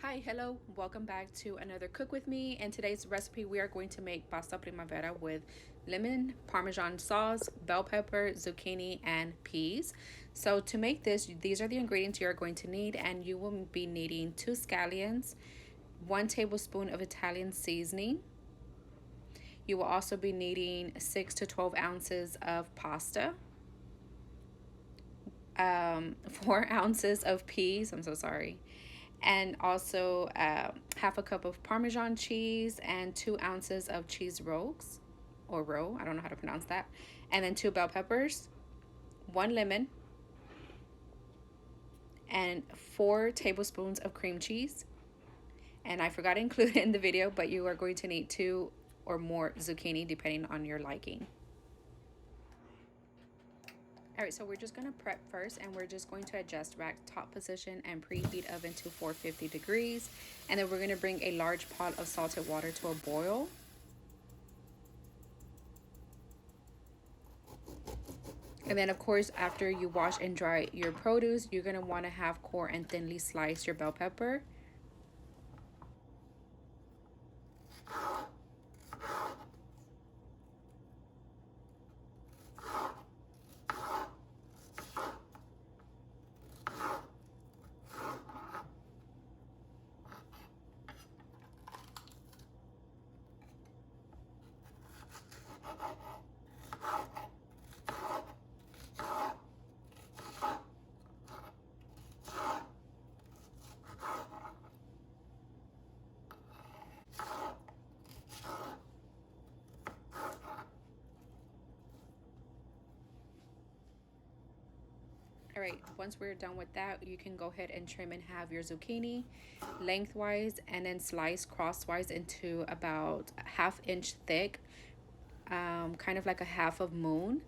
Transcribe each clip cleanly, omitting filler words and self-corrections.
Hi, hello, welcome back to another Cook With Me. In today's recipe, we are going to make pasta primavera with lemon, Parmesan sauce, bell pepper, zucchini, and peas. So to make this, these are the ingredients you are going to need, and you will be needing 2 scallions, 1 tablespoon of Italian seasoning. You will also be needing 6 to 12 ounces of pasta, 4 ounces of peas, I'm so sorry, and also half a cup of Parmesan cheese and 2 ounces of cheese rolls or roe, I don't know how to pronounce that, and then 2 bell peppers, 1 lemon, and 4 tablespoons of cream cheese. And I forgot to include it in the video, but you are going to need 2 or more zucchini depending on your liking. All right, so we're just gonna prep first, and we're just going to adjust rack top position and preheat oven to 450 degrees. And then we're gonna bring a large pot of salted water to a boil. And then of course, after you wash and dry your produce, you're gonna wanna have core and thinly slice your bell pepper. All right, once we're done with that, you can go ahead and trim and have your zucchini lengthwise and then slice crosswise into about ½ inch thick, kind of like a half of moon.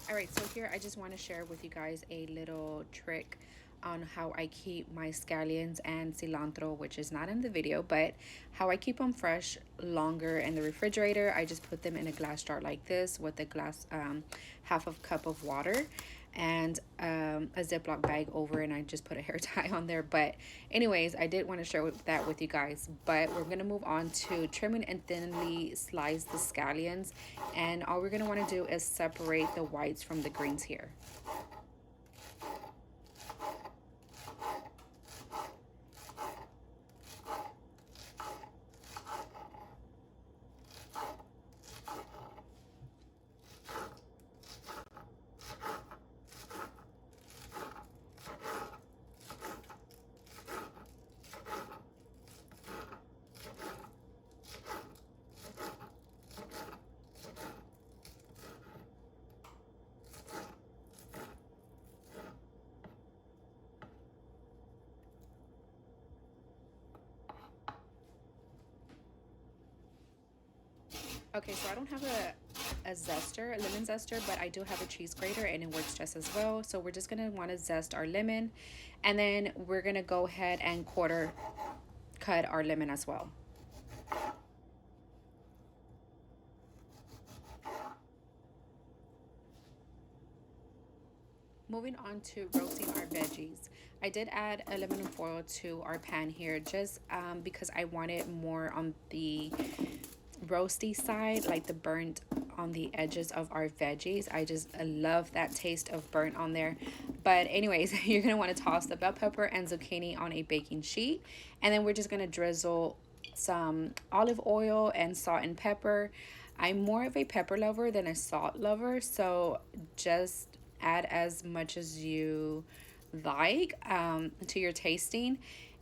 All right, so here I just want to share with you guys a little trick on how I keep my scallions and cilantro, which is not in the video, but how I keep them fresh longer in the refrigerator. I just put them in a glass jar like this with a glass half of cup of water and a Ziploc bag over, and I just put a hair tie on there. But anyways, I did want to share that with you guys. But we're gonna move on to trimming and thinly slice the scallions, and all we're gonna want to do is separate the whites from the greens here. Okay, so I don't have a zester, a lemon zester, but I do have a cheese grater and it works just as well. So we're just gonna want to zest our lemon, and then we're gonna go ahead and quarter cut our lemon as well. Moving on to roasting our veggies. I did add aluminum foil to our pan here just because I wanted more on the roasty side, like the burnt on the edges of our veggies. I just love that taste of burnt on there. But anyways, you're gonna want to toss the bell pepper and zucchini on a baking sheet, and then we're just gonna drizzle some olive oil and salt and pepper. I'm more of a pepper lover than a salt lover, so just add as much as you like to your tasting.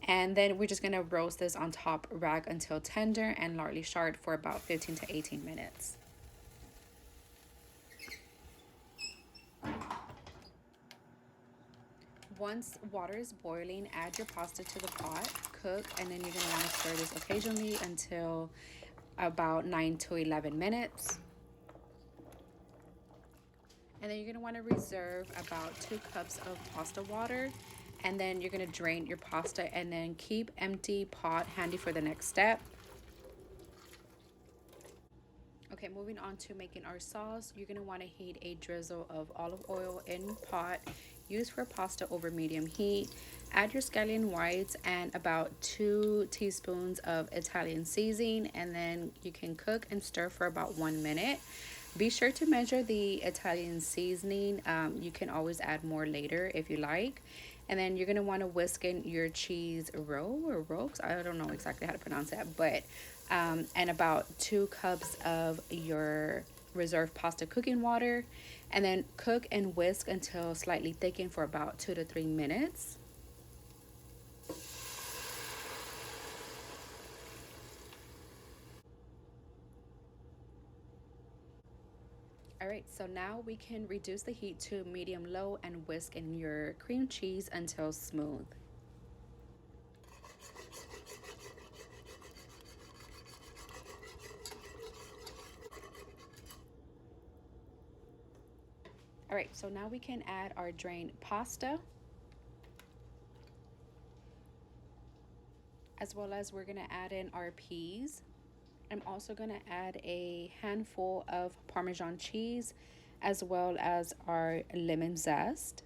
And then we're just gonna roast this on top rack until tender and lightly charred for about 15 to 18 minutes. Once water is boiling, add your pasta to the pot, cook, and then you're going to want to stir this occasionally until about 9 to 11 minutes. And then you're going to want to reserve about 2 cups of pasta water. And then you're going to drain your pasta and then keep empty pot handy for the next step. Okay, moving on to making our sauce. You're going to want to heat a drizzle of olive oil in pot. Use for pasta over medium heat. Add your scallion whites and about 2 teaspoons of Italian seasoning, and then you can cook and stir for about 1 minute. Be sure to measure the Italian seasoning. You can always add more later if you like. And then you're going to want to whisk in your cheese roe or roques. I don't know exactly how to pronounce that, but and about 2 cups of your reserved pasta cooking water. And then cook and whisk until slightly thickened for about 2 to 3 minutes. All right, so now we can reduce the heat to medium-low and whisk in your cream cheese until smooth. All right, so now we can add our drained pasta, as well as we're gonna add in our peas. I'm also gonna add a handful of Parmesan cheese, as well as our lemon zest.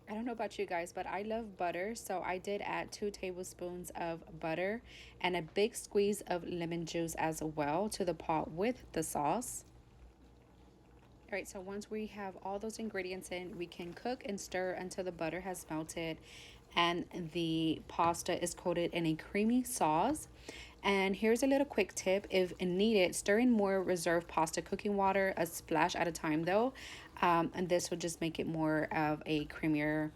I don't know about you guys, but I love butter, so I did add 2 tablespoons of butter and a big squeeze of lemon juice as well to the pot with the sauce. All right, so once we have all those ingredients in, we can cook and stir until the butter has melted and the pasta is coated in a creamy sauce. And here's a little quick tip: if needed, stir in more reserved pasta cooking water, a splash at a time though, and this will just make it more of a creamier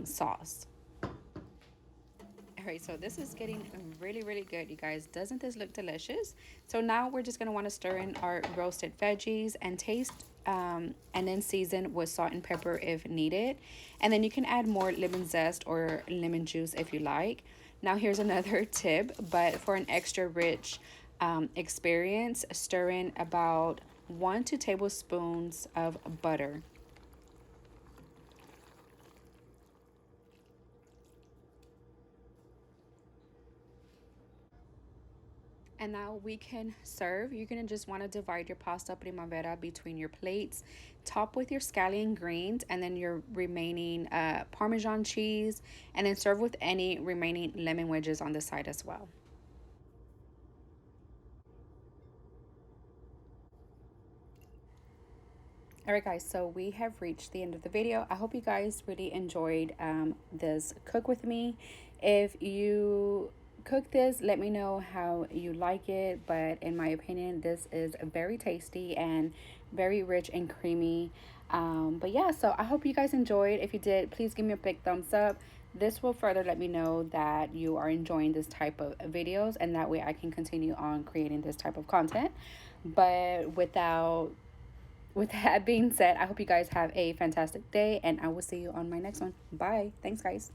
sauce. All right, so this is getting really good, you guys. Doesn't this look delicious? So now we're just gonna want to stir in our roasted veggies and taste and then season with salt and pepper if needed. And then you can add more lemon zest or lemon juice if you like. Now here's another tip, but for an extra rich experience, stir in about 1 to 2 tablespoons of butter. And now we can serve. You're gonna just wanna divide your pasta primavera between your plates, top with your scallion greens and then your remaining Parmesan cheese, and then serve with any remaining lemon wedges on the side as well. All right, guys, so we have reached the end of the video. I hope you guys really enjoyed this cook with me. If you cook this, let me know how you like it, but in my opinion, this is very tasty and very rich and creamy. But yeah, so I hope you guys enjoyed. If you did, please give me a big thumbs up. This will further let me know that you are enjoying this type of videos, and that way I can continue on creating this type of content. But with that being said, I hope you guys have a fantastic day, and I will see you on my next one. Bye. Thanks, guys.